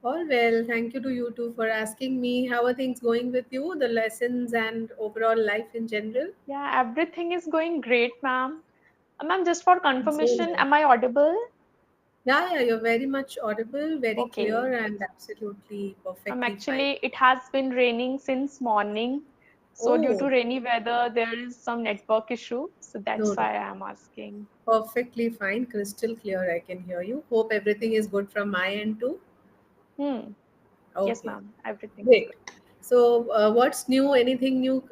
All well. Thank you to you too for asking me. How are things going with you? The lessons and overall life in general? Yeah, everything is going great, ma'am. Ma'am, just for So confirmation, nice. am I audible? Yeah, you're very much audible, very Okay. clear, and absolutely perfectly fine. Actually, it has been raining since morning. So due to Oh, rainy weather, there is some network issue. So no, that's no. why I am asking. Perfectly fine, crystal clear. I can hear you. Hope everything is good from my end too. Hmm. Yes, Okay, ma'am. Everything is great. good. So, what's new? Anything new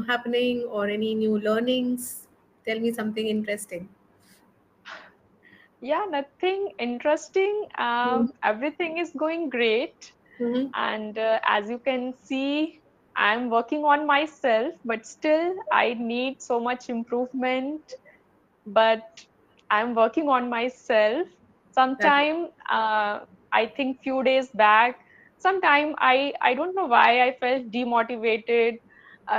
happening or any new learnings? Tell me something interesting. Yeah, nothing interesting. Everything is going great. Mm-hmm. And as you can see, I'm working on myself, but still I need so much improvement. But I'm working on myself. That Sometime I think few days back, sometime I don't know why I felt demotivated.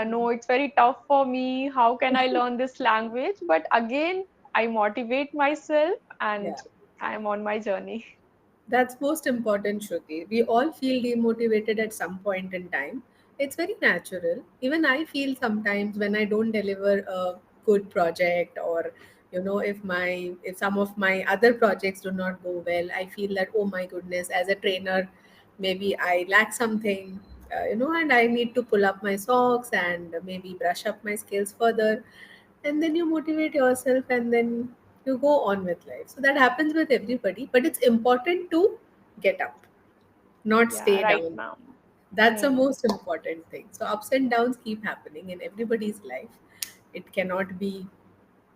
No, it's very tough for me. How can I learn this language? But again, I motivate myself and yeah. I'm on my journey. That's most important, Shruti. We all feel demotivated at some point in time. It's very natural. Even I feel sometimes when I don't deliver a good project, or if some of my other projects do not go well, I feel that, oh my goodness, as a trainer, maybe I lack something, and I need to pull up my socks and maybe brush up my skills further. And then you motivate yourself, and then you go on with life. So that happens with everybody, but it's important to get up, not Yeah, stay right, down. ma'am. That's the Hmm. most important thing. So ups and downs keep happening in everybody's life. It cannot be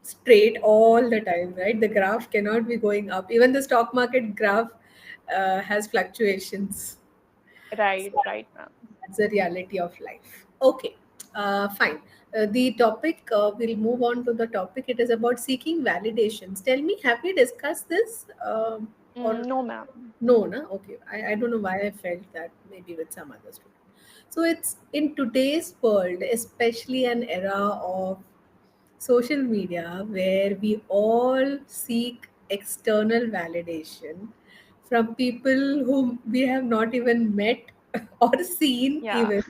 straight all the time, right? The graph cannot be going up. Even the stock market graph has fluctuations. So Right, ma'am. that's the reality of life. Okay, fine. The topic, we'll move on to the topic. It is about seeking validations. Tell me, have we discussed this? Or No, ma'am. no, no? Okay, I don't know why I felt that maybe with some other student. So it's in today's world, especially an era of social media where we all seek external validation from people whom we have not even met or seen Yeah. even,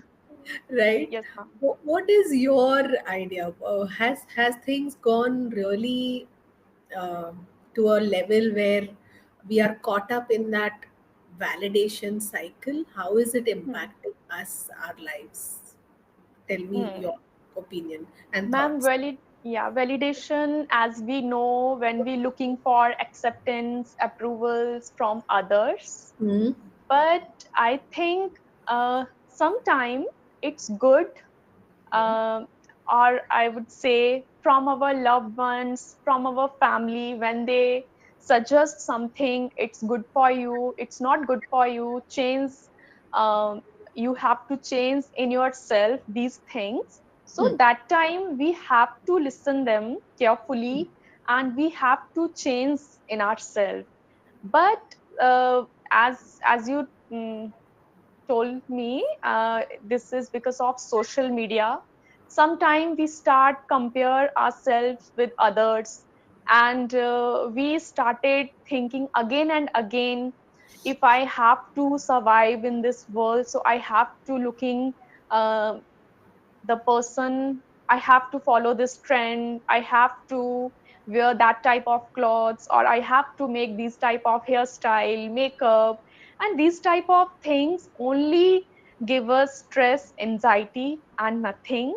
right? Yes, ma'am. What is your idea? Has things gone really to a level where we are caught up in that validation cycle? How is it Hmm. impacting us, our lives? Tell me your Hmm. opinion and Ma'am, thoughts. validation, as we know, when we looking for acceptance, approvals from others. Hmm. But I think sometime it's good, uh, or I would say from our loved ones, from our family, when they suggest something, it's good for you, it's not good for you, change, um, you have to change in yourself these things. So Hmm. that time we have to listen them carefully and we have to change in ourselves. But as you told me, this is because of social media. Sometimes we start compare ourselves with others, and we started thinking again and again, if I have to survive in this world, so I have to looking uh, the person, I have to follow this trend, I have to wear that type of clothes, or I have to make these type of hairstyle, makeup, and these type of things only give us stress, anxiety, and nothing.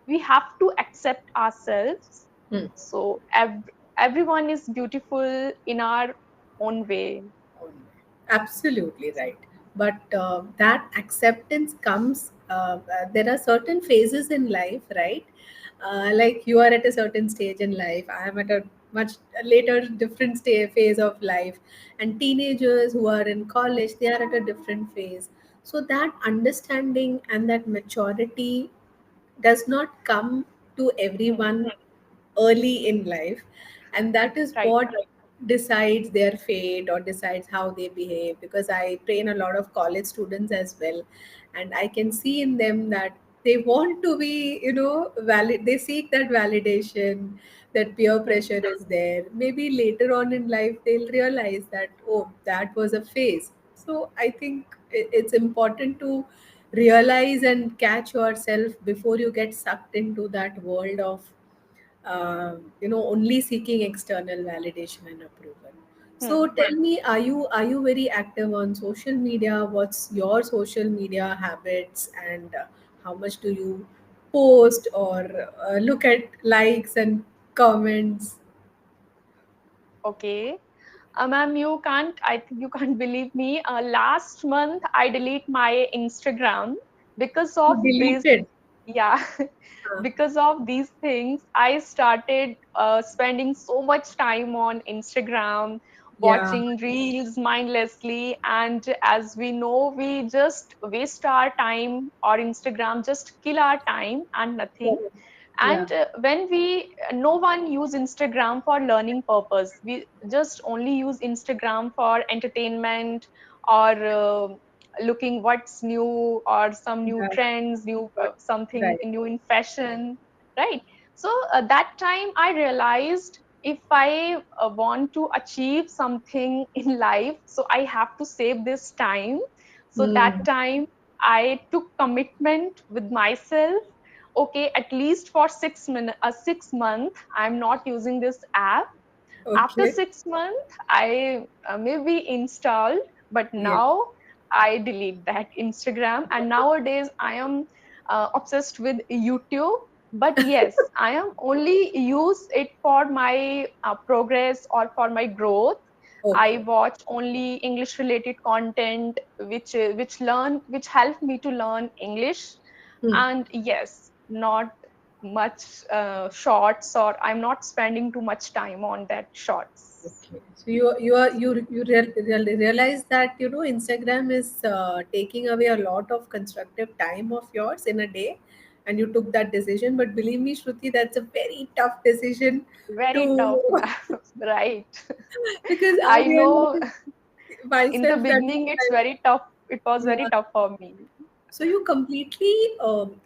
We have to accept ourselves. Hmm. So everyone is beautiful in our own way. Absolutely right. But that acceptance comes, there are certain phases in life, right? Like you are at a certain stage in life. I am at a much later, different phase of life. And teenagers who are in college, they are at a different phase. So that understanding and that maturity does not come to Hmm. everyone early in life, and that is Right, what ma'am. decides their fate or decides how they behave, because I train a lot of college students as well, and I can see in them that they want to be, valid. They seek that validation, that peer Hmm. pressure is there. Maybe later on in life they'll realize that, oh, that was a phase. So I think it's important to realize and catch yourself before you get sucked into that world of only seeking external validation and approval. So Hmm. tell me, are you very active on social media? What's your social media habits, and how much do you post or look at likes and comments? Okay. Ma'am, I think you can't believe me. Last month, I delete my Instagram because You of this. deleted. Yeah, Huh. because of these things, I started spending so much time on Instagram, Yeah. watching reels mindlessly. And as we know, we just waste our time, or Instagram just kill our time and nothing. Correct. Yeah. And when we no one use Instagram for learning purpose, we just only use Instagram for entertainment, or looking what's new, or some new Yeah. trends, new something Right. new in fashion, right? So that time I realized, if I want to achieve something in life, so I have to save this time. So that Hmm. time I took commitment with myself. Okay, at least for 6 minutes, 6 month, I'm not using this app. After Okay. 6 months, I maybe installed, but Yeah. now I delete that Instagram. And nowadays I am obsessed with YouTube. But yes, I am only use it for my progress or for my growth. I Okay. watch only English related content, which help me to learn English. Hmm. And yes, not much shorts, or I'm not spending too much time on that shorts. Okay. So you realize that Instagram is taking away a lot of constructive time of yours in a day, and you took that decision. But believe me, Shruti, that's a very tough decision Very tough, to ma'am. Right. because I I know, realize in the myself that beginning it's sometimes, very tough. It was very yeah. tough for me. So you completely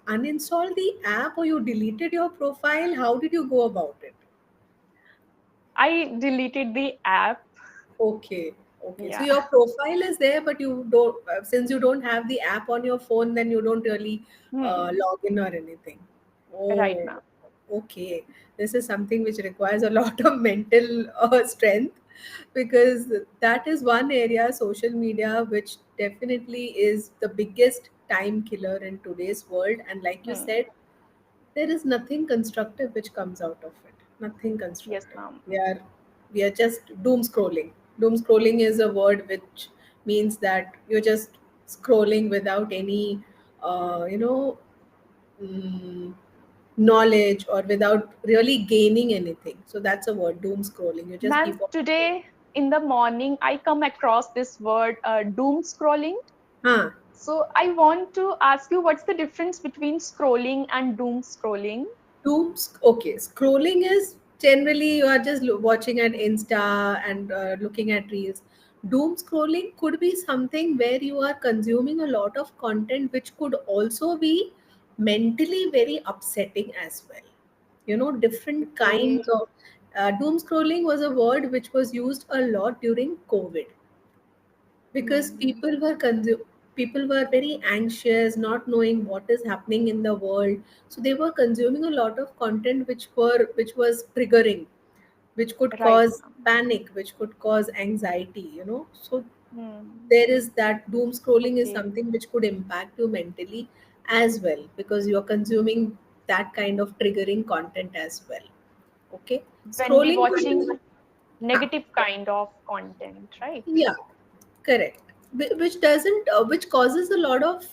uninstalled the app, or you deleted your profile? How did you go about it? I deleted the app. Okay, okay. So Yeah. your profile is there, but you don't, since you don't have the app on your phone, then you don't really Hmm. log in or anything. Right, Oh, ma'am. okay. This is something which requires a lot of mental strength, because that is one area, social media, which definitely is the biggest time killer in today's world. And like you Hmm. said, there is nothing constructive which comes out of it. Nothing Yes, constructive. ma'am. We are just doom scrolling. Doom scrolling is a word which means that you're just scrolling without any uh, you know mm, knowledge, or without really gaining anything. So that's a word, doom scrolling. You just Ma'am, keep on scrolling. today in the morning I come across this word, doom scrolling. Huh. So I want to ask you, what's the difference between scrolling and doom scrolling? Okay, scrolling is generally you are just watching at Insta and looking at reels. Doom scrolling could be something where you are consuming a lot of content which could also be mentally very upsetting as well. Different Okay. kinds of doom scrolling was a word which was used a lot during COVID, because Hmm. people were very anxious, not knowing what is happening in the world. So they were consuming a lot of content which was triggering, which could Right, cause ma'am. panic, which could cause anxiety. So Hmm. there is that doom scrolling is Okay. something which could impact you mentally as well, because you're consuming that kind of triggering content as well. Okay. When we Scrolling could watching be, huh, negative kind of content, right? yeah, correct. Which causes a lot of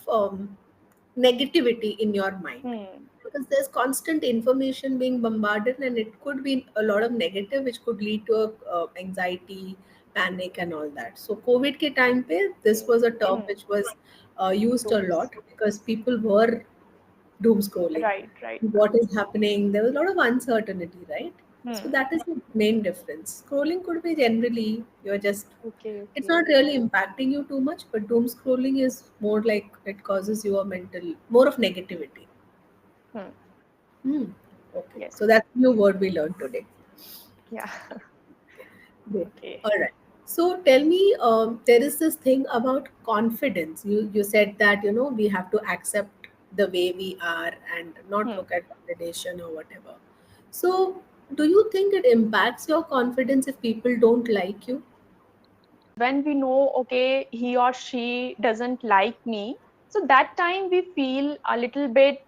negativity in your mind, Hmm. because there's constant information being bombarded, and it could be a lot of negative, which could lead to anxiety, panic, and all that. So COVID ke time pe, this Okay. was a term Hmm. which was used a Doom. lot, because people were doom scrolling. Right, right, What ma'am. is happening? There was a lot of uncertainty, right? So Hmm. that is the main difference. Scrolling could be generally you're just, Okay, it's not okay. really impacting you too much, but doom scrolling is more like it causes you a mental, more of negativity. Hmm. Hmm. Okay. Yes, So ma'am. that's new word we learned today. Yeah. Great. Okay. All right. So tell me, there is this thing about confidence. You said that we have to accept the way we are and not Hmm. look at validation or whatever. So do you think it impacts your confidence if people don't like you? When we know, okay, he or she doesn't like me, so that time we feel a little bit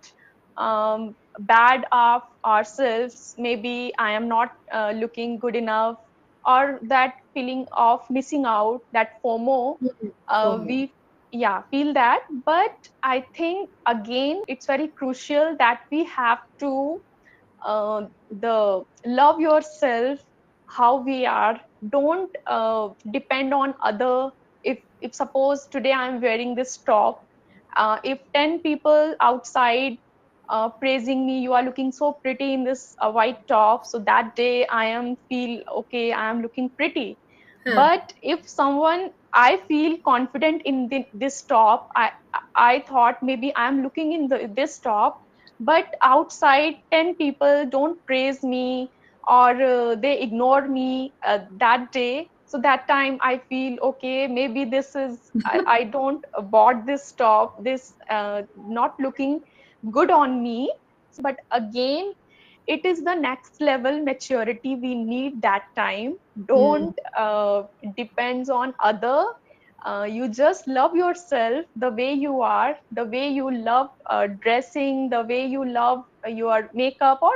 bad of ourselves. Maybe I am not looking good enough, or that feeling of missing out, that FOMO. Mhm. FOMO. We, yeah, feel that. But I think again it's very crucial that we have to the love yourself how we are. Don't depend on other. If suppose today I'm wearing this top, if 10 people outside praising me, you are looking so pretty in this white top, so that day I am feel okay, I am looking pretty. Huh. But if someone, I feel confident in this top, I thought maybe I'm looking in this top, but outside 10 people don't praise me, or they ignore me that day, so that time I feel okay, maybe this is, I don't bought this top, this not looking good on me. But again, it is the next level maturity we need that time. Hmm. Don't depends on other. You just love yourself the way you are, the way you love dressing, the way you love your makeup, or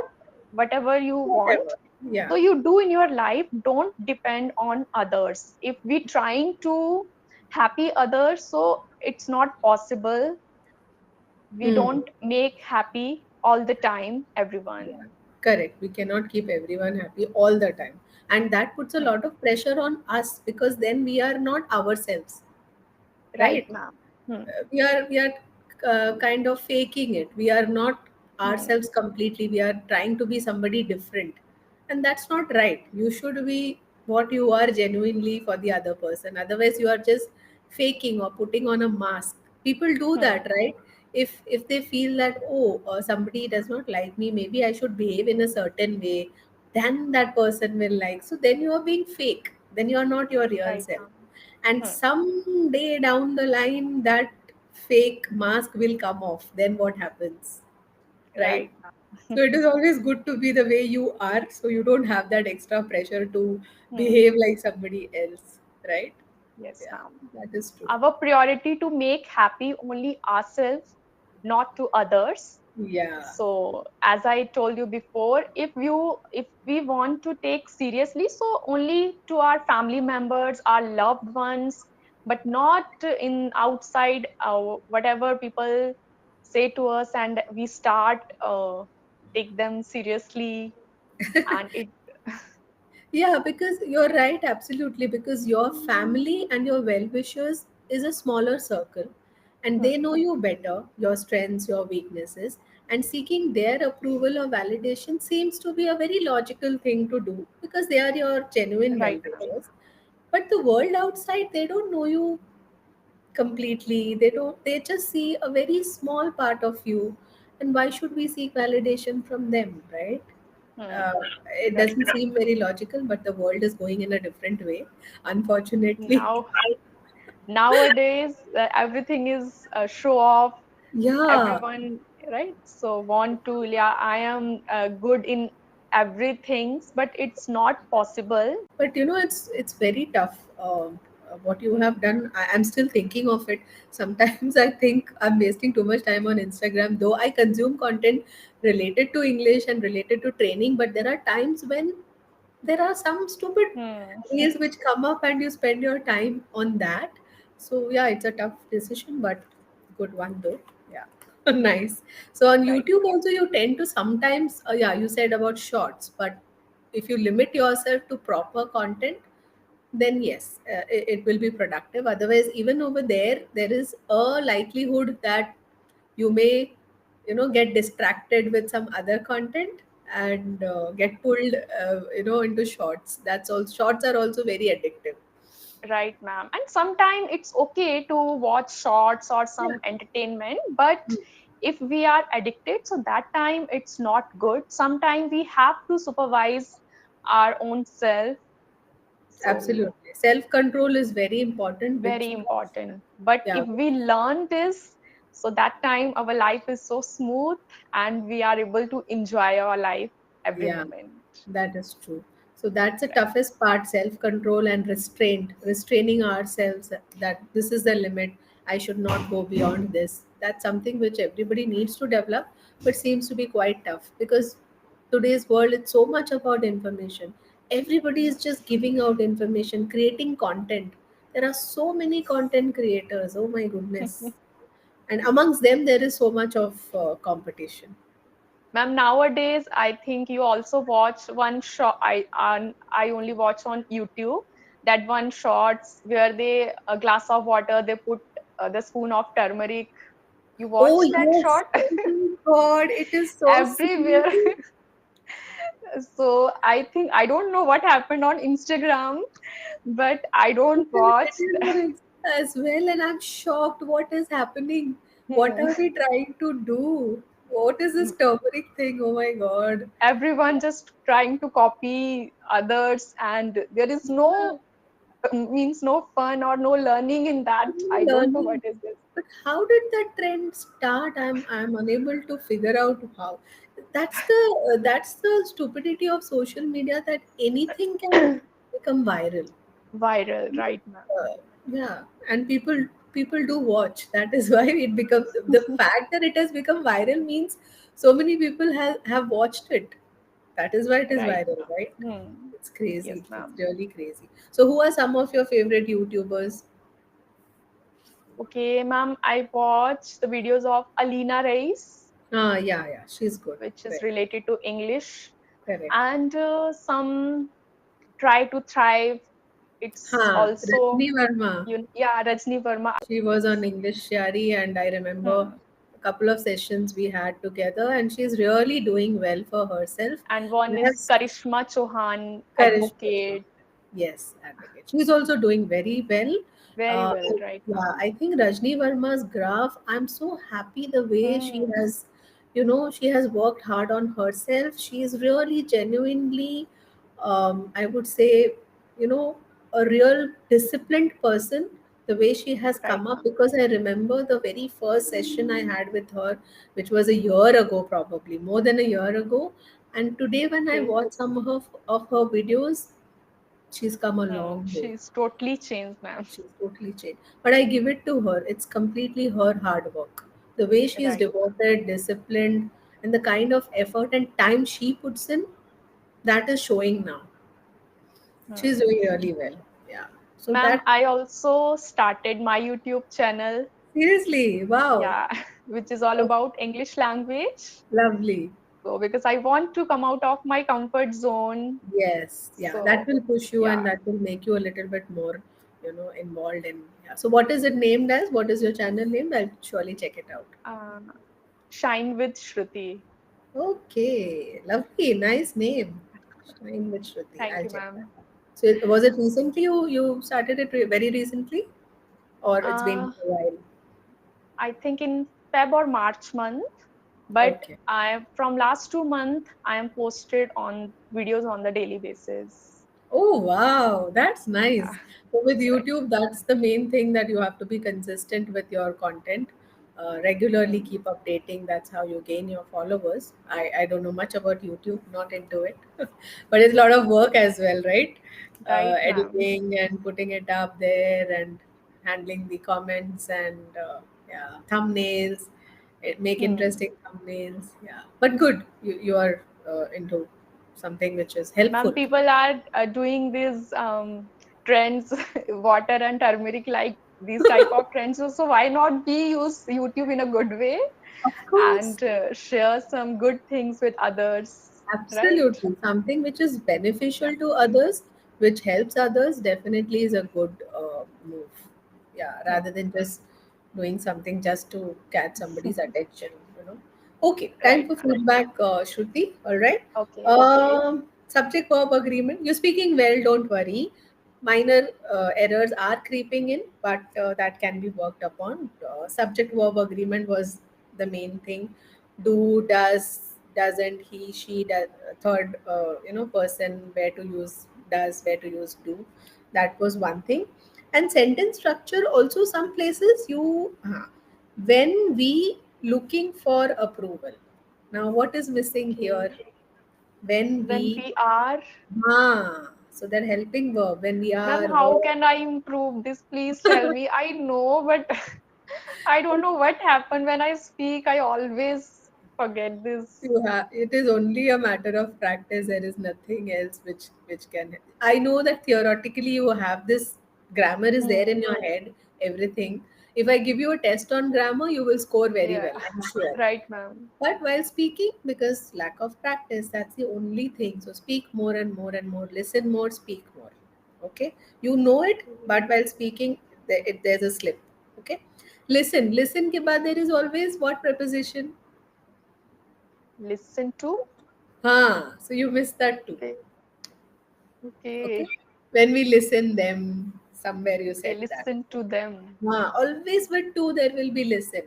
whatever you want. Whatever. Yeah. So you do in your life, don't depend on others. If we trying to happy others, so it's not possible. We Hmm. don't make happy all the time everyone. Yeah, correct. We cannot keep everyone happy all the time. And that puts a Hmm. lot of pressure on us because then we are not ourselves, Right, right? ma'am. Hmm. We are kind of faking it. We are not Hmm. ourselves completely. We are trying to be somebody different. And that's not right. You should be what you are genuinely for the other person. Otherwise, you are just faking or putting on a mask. People do Hmm. that, right? If they feel that, oh, somebody does not like me, maybe I should behave in a certain way, then that person will like. So then you are being fake. Then you are not your real Right, self. ma'am. And Hmm. someday down the line, that fake mask will come off. Then what happens, right? Right, So ma'am. it is always good to be the way you are, so you don't have that extra pressure to Hmm. behave like somebody else, right? Yes, Yeah, ma'am. that is true. Our priority to make happy only ourselves, not to others. Yeah. So as I told you before, if we want to take seriously, so only to our family members, our loved ones, but not in outside whatever people say to us, and we start take them seriously, and it. Yeah, because you're right, absolutely. Because your family and your well wishers is a smaller circle, and Hmm. they know you better, your strengths, your weaknesses, and seeking their approval or validation seems to be a very logical thing to do because they are your genuine well Right, ma'am. wishers. But the world outside, they don't know you completely. They just see a very small part of you. And why should we seek validation from them, right? Hmm. uh, it Right. doesn't seem very logical, but the world is going in a different way, unfortunately. Now nowadays everything is show off. Yeah, Everyone, right, so want to, yeah, I am good in everything, but it's not possible. but it's very tough. What you Hmm. have done, I'm still thinking of it. Sometimes I think I'm wasting too much time on Instagram, though I consume content related to English and related to training. But there are times when there are some stupid Hmm. reels which come up and you spend your time on that. So yeah, it's a tough decision, but good one though. Yeah. Nice. So on Right. YouTube also you tend to sometimes, yeah, you said about shorts, but if you limit yourself to proper content, then yes, it will be productive. Otherwise, even over there, there is a likelihood that you may get distracted with some other content and get pulled into shorts. That's all. Shorts are also very addictive. Right, ma'am. And sometimes it's okay to watch shorts or Yeah. some entertainment, but if we are addicted, so that time it's not good. Sometimes we have to supervise our own self. So Absolutely. Self control is very important, which, very important. But yeah, if we learn this, so that time our life is so smooth and we are able to enjoy our life every yeah, moment. that is true. So that's the Right. toughest part, self control and restraint, restraining ourselves that this is the limit. I should not go beyond this. That's something which everybody needs to develop, but seems to be quite tough because today's world it's so much about information. Everybody is just giving out information, creating content. There are so many content creators. Oh my goodness. And amongst them, there is so much of competition. Ma'am, nowadays I think you also watch one short. I only watch on YouTube that one shorts where they a glass of water they put the spoon of turmeric. You Oh watch that yes. short Oh my God, it is so sweet. everywhere. So I think I don't know what happened on Instagram, but I don't watch. It is on Insta as well, and I'm shocked. What is happening? What Hmm. are we trying to do? What is this turmeric thing? Oh my God. Everyone just trying to copy others, and there is no means no fun or no learning in that. I don't know what Learning. is this. But how did that trend start? I'm unable to figure out how. That's the stupidity of social media that anything can become viral. Viral, right, ma'am? Yeah, and people do watch. That is why it becomes the fact that it has become viral means so many people have watched it. That is why it is Right, viral, ma'am. right? Hmm. It's Yes, crazy. It's ma'am. really crazy. So, who are some of your favorite YouTubers? Okay, ma'am. I watch the videos of Alina Reis, Ah, yeah, yeah, she's good. which is Correct, related to English, correct. and some try to thrive. It's Huh, also Rajni Verma. yeah, Rajni Verma. She was on Englishyaari, and I remember Hmm. a couple of sessions we had together, and she's really doing well for herself. And one And is has Karishma Chauhan, Karishma Chopra. advocate. Yes, advocate. She's also doing very well. Very Uh, well, right, yeah, ma'am? I think Rajni Verma's graph, I'm so happy the way she Hmm. has, she has worked hard on herself. She is really genuinely, I would say, you know, a real disciplined person. The way she has Right, come up, ma'am. because I remember the very first session I had with her, which was a year ago, probably more than a year ago. And today, when I Okay. watch some of her videos, she's come a Hmm. long way. She's totally changed, ma'am. She's totally changed. But I give it to her. It's completely her hard work. The way she is Right, ma'am. devoted, disciplined, and the kind of effort and time she puts in, that is showing now. She's Hmm. doing really well. Yeah. So Ma'am, that, I also started my YouTube channel, seriously, wow. yeah, which is all Oh, about English language. lovely. So because I want to come out of my comfort zone. Yes. Yeah. That So will push you and yeah, that will make you a little bit more, involved in. Yeah. So what is it named as? What is your channel name? I'll surely check it out. uh, shine with Shruti. Okay, lovely, nice name. Shine with Shruti. Thank I'll you, check that. ma'am. So, was it recently you started it very recently, or it's been Uh, a while? I think in Feb or March month, but Okay. I from last 2 months I am posted on videos on the daily basis. Oh wow, that's Yeah, nice. So with right. YouTube, that's the main thing that you have to be consistent with your content. Regularly Hmm. keep updating. That's how you gain your followers. I don't know much about YouTube, not into it, but it's a lot of work as well, right? Right, ma'am. Editing and putting it up there and handling the comments and yeah, thumbnails. Make Hmm. interesting thumbnails. Yeah, but good. You are into something which is Ma'am, helpful. people are doing these trends, water and turmeric, like these type of trends. So why not we use YouTube in a good way Of course, and share some good things with others, right? absolutely. Something which is Yeah. beneficial to others, which helps others, definitely is a good move. Yeah, Hmm. rather than just doing something just to catch somebody's attention. Okay, time Right, for ma'am. feedback, Shruti. All right. Okay, okay. Subject verb agreement. You're speaking well, don't worry. Minor errors are creeping in, but that can be worked upon. Subject verb agreement was the main thing. Do, does, doesn't, he, she, does, third person where to use does, where to use do. That was one thing. And sentence structure also, some places you when we looking for approval. Now what is missing Okay. here? When When we we are, so that helping verb when we ma'am, are how can I improve this? Please tell me. I know, but I don't know what happened when I speak. I always forget this. you have, it is only a matter of practice. There is nothing else which can. I know that theoretically you have this grammar is there in Hmm. your head, everything. If I give you a test on grammar, you will score very Yeah, well, I'm sure. right, ma'am. But while speaking, because lack of practice, that's the only thing. So speak more and more and more, listen more, speak more. Okay, you know it, but while speaking, there's a slip. Okay, listen ke baad there is always what preposition? Listen to. So you missed that too. Okay. Okay, Okay. when we listen them, somewhere you Okay. said that. Listen to them. Always with two, there will be listen.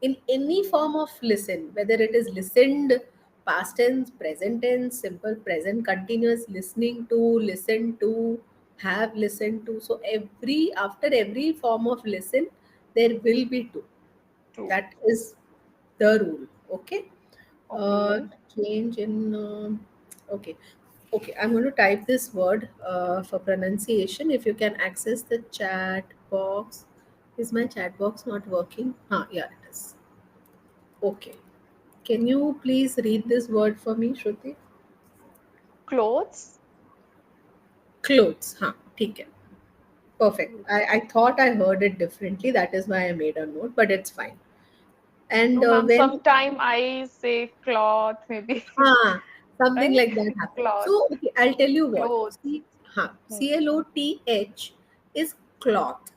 In any Okay. form of listen, whether it is listened, past tense, present tense, simple present, continuous, listening to, listen to, have listened to. So after every form of listen, there will be two. To. That is the rule. Okay. Uh, Okay. Change in. Okay. Okay, I'm going to type this word for pronunciation. If you can access the chat box. Is my chat box not working? Yeah, it is. Okay. Can you please read this word for me, Shruti? Clothes. Clothes. ठीक है. Perfect. I thought I heard it differently. That is why I made a note, but it's fine. And No, ma'am. when Sometime I say cloth, maybe. something Right? like that happened. Cloth. So okay, I'll tell you what. Clothes. Hmm. Cloth is cloth.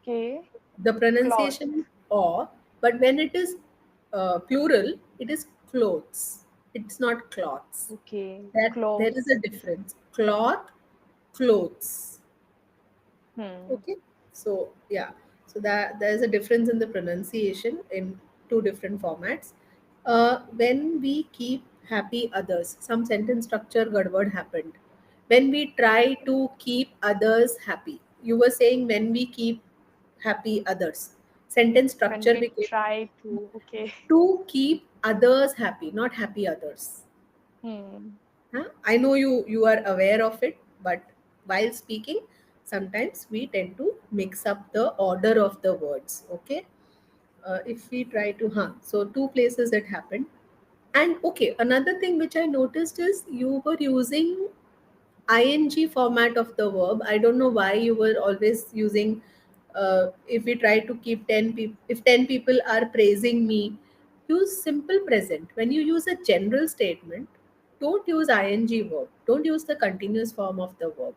Okay. The Cloth. pronunciation is or, but when it is plural, it is clothes. It's not cloths. Okay. That there is a Clothes. difference. Cloth, clothes. Hmm. Okay, so yeah, so that there is a difference in the pronunciation in two different formats. When we keep happy others, some sentence structure gadwad happened. When we try to keep others happy, you were saying when we keep happy others. Sentence When structure we became try to. Okay. to keep others happy, not happy others. Hmm. I know you are aware of it, but while speaking, sometimes we tend to mix up the order of the words. Okay, if we try to, so two places it happened. And okay, another thing which I noticed is you were using ing format of the verb. I don't know why you were always using. If we try to keep 10 people, if 10 people are praising me, use simple present. When you use a general statement, don't use ing verb. Don't use the continuous form of the verb.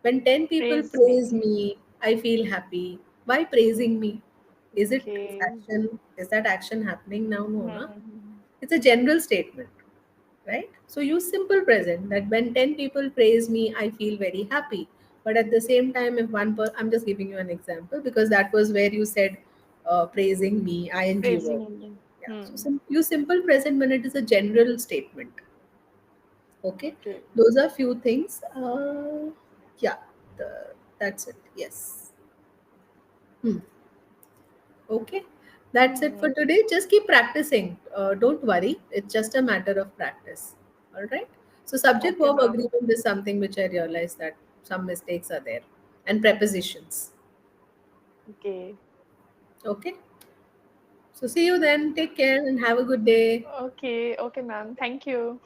When 10 people Praise me. praise me, I feel happy. Why praising me? Is Okay. action? Is that action happening now? No, na? Hmm. It's a general statement, right? So use simple present that when 10 people praise me, I feel very happy. But at the same time, if I'm just giving you an example because that was where you said praising me, ing verb. Praising me. Yeah. So Hmm. use simple present when it is a general statement. Okay. Okay. Those are few things. Yeah. That's it. Yes. Hmm. Okay, that's it for Hmm. today. Just keep practicing. Don't worry, it's just a matter of practice. All right. So, subject Okay, verb ma'am. agreement is something which I realized that some mistakes are there, and prepositions. Okay. Okay. So, see you then. Take care and have a good day. Okay. Okay, ma'am. Thank you.